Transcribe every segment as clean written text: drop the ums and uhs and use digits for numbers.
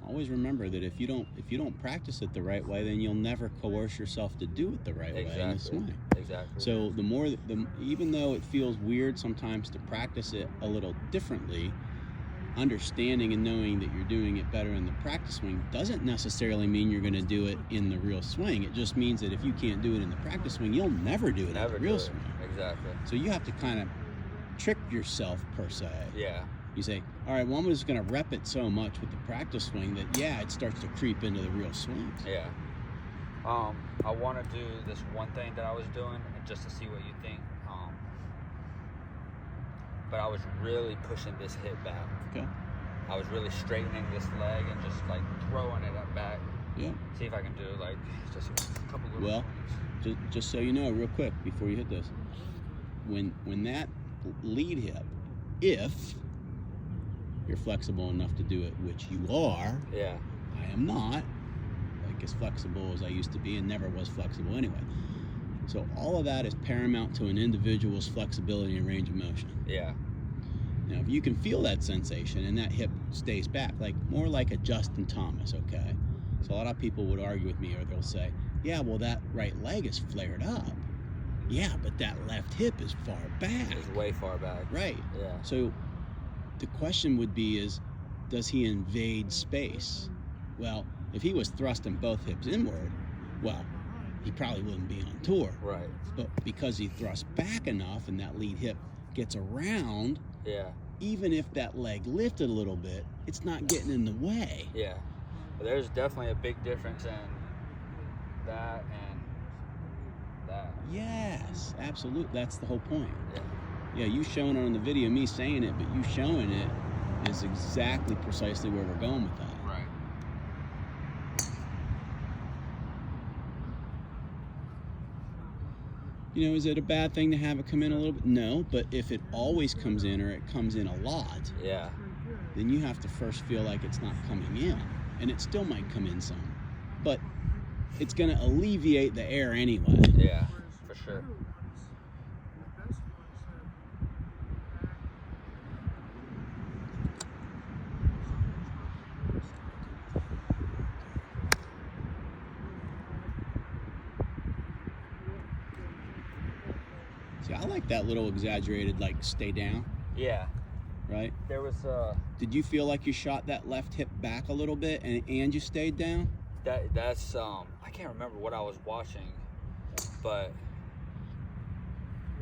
always remember that if you don't practice it the right way, then you'll never coerce yourself to do it the right way in the swing. Exactly. So even though it feels weird sometimes to practice it a little differently, understanding and knowing that you're doing it better in the practice swing doesn't necessarily mean you're going to do it in the real swing. It just means that if you can't do it in the practice swing, you'll never do it in the real swing. Exactly. So you have to kind of trick yourself, per se. Yeah. You say, all right, well, I'm just going to rep it so much with the practice swing that, yeah, it starts to creep into the real swings. Yeah. I want to do this one thing that I was doing just to see what you think. But I was really pushing this hip back. Okay. I was really straightening this leg and just like throwing it up back. Yeah. See if I can do like just a couple little Well, just so you know, real quick before you hit this, when that lead hip, if you're flexible enough to do it, which you are. Yeah. I am not like as flexible as I used to be and never was flexible anyway. So all of that is paramount to an individual's flexibility and range of motion. Yeah. Now, if you can feel that sensation and that hip stays back, like more like a Justin Thomas, okay? So a lot of people would argue with me, or they'll say, yeah, well, that right leg is flared up. Yeah, but that left hip is far back. It's way far back. Right. Yeah. So the question would be is, does he invade space? Well, if he was thrusting both hips inward, well, he probably wouldn't be on tour. Right. But because he thrusts back enough and that lead hip gets around, Yeah. even if that leg lifted a little bit, it's not getting in the way. Yeah. But there's definitely a big difference in that and that. Yes, absolutely. That's the whole point. Yeah. Yeah, you showing it on the video, me saying it, but you showing it is exactly precisely where we're going with that. Right. You know, is it a bad thing to have it come in a little bit? No, but if it always comes in or it comes in a lot, Yeah. then you have to first feel like it's not coming in. And it still might come in some. But it's going to alleviate the air anyway. Yeah, for sure. See, I like that little exaggerated, like, stay down, Yeah. right? There was Did you feel like you shot that left hip back a little bit and you stayed down? that's I can't remember what I was watching, but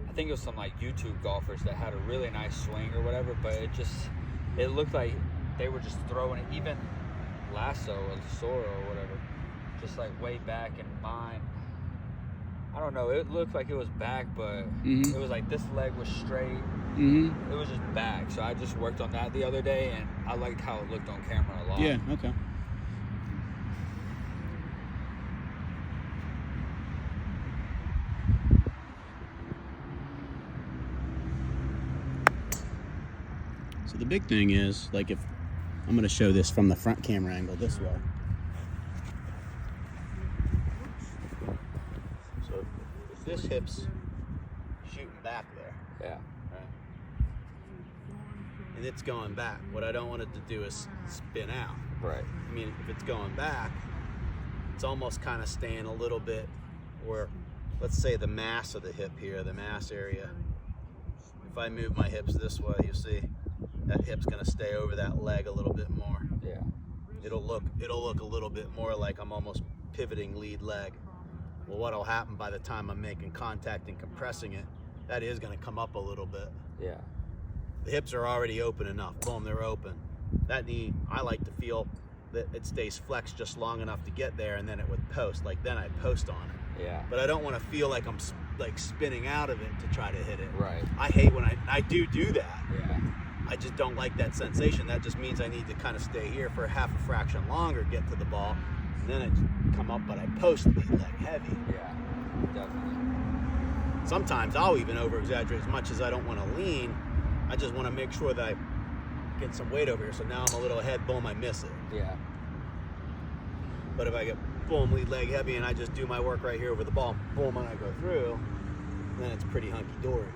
I think it was some like YouTube golfers that had a really nice swing or whatever, but it looked like they were just throwing it, even Lasso or Soro or whatever, just like way back, and mine, I don't know, it looked like it was back, but it was like this leg was straight. It was just back. So I just worked on that the other day, and I liked how it looked on camera a lot. Yeah, okay. So the big thing is, like, if I'm going to show this from the front camera angle this way. So if this hip's shooting back there, Yeah. right, and it's going back, what I don't want it to do is spin out. Right. I mean, if it's going back, it's almost kind of staying a little bit where, let's say the mass of the hip here, the mass area. If I move my hips this way, you see that hip's going to stay over that leg a little bit more. Yeah. It'll look a little bit more like I'm almost pivoting lead leg. Well, what'll happen by the time I'm making contact and compressing it, that is going to come up a little bit. Yeah. The hips are already open enough. Boom, they're open. That knee, I like to feel that it stays flexed just long enough to get there, and then it would post. Like, then I post on it. Yeah. But I don't want to feel like I'm like spinning out of it to try to hit it. Right. I hate when I do that. Yeah. I just don't like that sensation. That just means I need to kind of stay here for a half a fraction longer, get to the ball, and then I come up, but I post lead leg heavy. Yeah. Definitely. Sometimes I'll even over-exaggerate as much as I don't want to lean. I just want to make sure that I get some weight over here. So now I'm a little ahead, boom, I miss it. Yeah. But if I get boom, lead leg heavy, and I just do my work right here over the ball, boom, and I go through, then it's pretty hunky-dory.